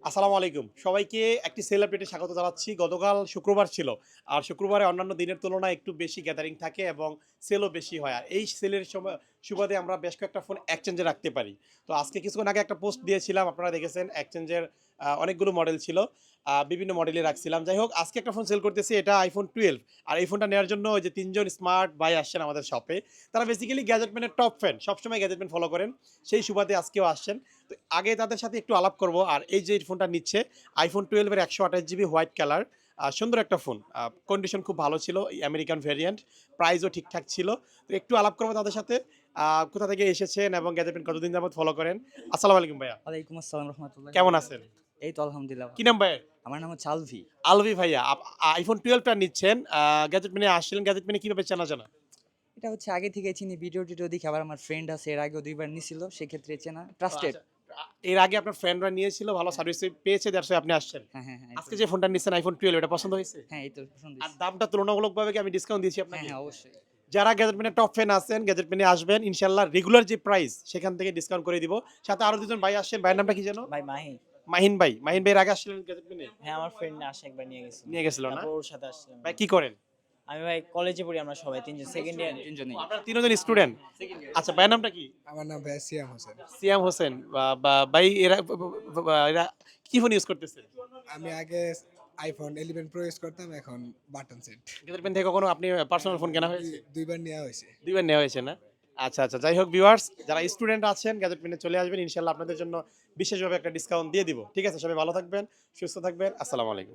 আসসালামু আলাইকুম। সবাইকে একটি সেল আপডেটে স্বাগত জানাচ্ছি। গতকাল শুক্রবার ছিল। আর শুক্রবারে অন্যান্য দিনের তুলনায় একটু বেশি গ্যাদারিং থাকে এবং সেলও বেশি হয়। আর এই সেলের সুবাদে আমরা বেশ কয়েকটা ফোন এক্সচেঞ্জে রাখতে পারি। তো আজকে কিছুক্ষণ আগে একটা পোস্ট দিয়েছিলাম। আপনারা দেখেছেন এক্সচেঞ্জের অনেকগুলো মডেল ছিল। বিভিন্ন মডেলই রাখছিলাম। যাই হোক আজকে একটা ফোন সেল করতেছি এটা iPhone 12 আর এই ফোনটা নেওয়ার জন্য ওই যে ৩ জন স্মার্ট ভাই আসছেন আমাদের শপে। তারা বেসিক্যালি গ্যাজেটম্যানের টপ ফ্যান। সবসময় গ্যাজেটম্যান ফলো করেন। সেই সুবাদে আজকেও আসছেন। তো আগে তাদের সাথে একটু আলাপ করব। আর এই যে ফোনটা নিচ্ছে iPhone 12 এর 128 জিবি হোয়াইট কালার। সুন্দর একটা ফোন। কন্ডিশন খুব ভালো ছিল। American variant. প্রাইসও ঠিকঠাক ছিল। তো একটু আলাপ করব তাদের সাথে। কোথা থেকে এসেছেন এবং গ্যাজেটম্যান কতদিন যাবত ফলো করেন? আসসালামু আলাইকুম ভাইয়া। ওয়ালাইকুম আসসালাম রহমতুল্লাহি ওয়া কেমন আছেন? বারাকাতুহু। এই তো আলহামদুলিল্লাহ কি ভালো। নাম ভাইয়ের? আমার নাম হচ্ছে আলভি। আলভি ভাইয়া। iPhone 12 টা নিচ্ছেন। গ্যাজেটম্যানে আসছিলেন। গ্যাজেটম্যানে কিভাবে চেনা জানা? এটা হচ্ছে আগে থেকে চিনি, ভিডিও দেখি, আবার আমার ফ্রেন্ড আছে এর আগেও ২ বার নিছিল। সেক্ষেত্রে চেনা, ও ট্রাস্টেড। আচ্ছা। এর আগে আপনার ফ্রেন্ডরা নিয়েছিল, ভালো হ্যাঁ, সার্ভিস পেয়েছে, দ্যাটস ওয়াই আপনি আসছেন। হ্যাঁ, এই তো। আজকে যে ফোনটা নিচ্ছেন iPhone 12 এটা পছন্দ হয়েছে? হ্যাঁ, এই তো পছন্দ আর হইছে। দামটা তুলনামূলকভাবে কি আমি ডিসকাউন্ট দিয়েছি হ্যাঁ, আপনাকে? হ্যাঁ, অবশ্যই। যারা গ্যাজেটম্যানের টপ ফ্যান আছেন, গ্যাজেটম্যানে আসবেন। ইনশাআল্লাহ রেগুলার যে প্রাইস সেখান থেকে ডিসকাউন্ট করে দিব। সাথে আরো ২ জন ভাই আসছেন। ভাইয়ের নামটা কি যেন? ভাই মাহি। মাহিন ভাই। মাহিন ভাই এর আগে আসছিলেন গ্যাজেটম্যানে? হ্যাঁ, আমার ফ্রেন্ড আসে একবার নিয়ে গেছিল। নিয়ে গেছিল না? তারপর ওর সাথে আসছিলাম। ভাই কি করেন? আমি ভাই কলেজে পড়ি আমরা সবাই ৩ জন সেকেন্ড ইয়ার। ৩ জনেই। আপনারা ৩ জন স্টুডেন্ট? আচ্ছা ভাইয়ের নামটা কি? আমার নাম ভাইয়া সিয়াম হোসেন। সিয়াম হোসেন। ভাই এরা কি ফোন ইউজ করতেছে? আমি আগে iPhone 11 Pro ইউজ করতাম, এখন বাটন সেট। গ্যাজেটম্যান থেকে কখনো আপনি পার্সোনাল ফোন কেনা হয়েছে? ২ বার নেওয়া হয়েছে। ২ বার নেওয়া হয়েছে না? আচ্ছা, আচ্ছা। যাই হোক ভিউয়ার্স যারা স্টুডেন্ট আছেন গ্যাজেটম্যানে চলে আসবেন। ইনশাআল্লাহ আপনাদের জন্য বিশেষভাবে একটা ডিসকাউন্ট দিয়ে দিব। ঠিক আছে? সবাই ভালো থাকবেন, সুস্থ থাকবেন। আসসালামু আলাইকুম।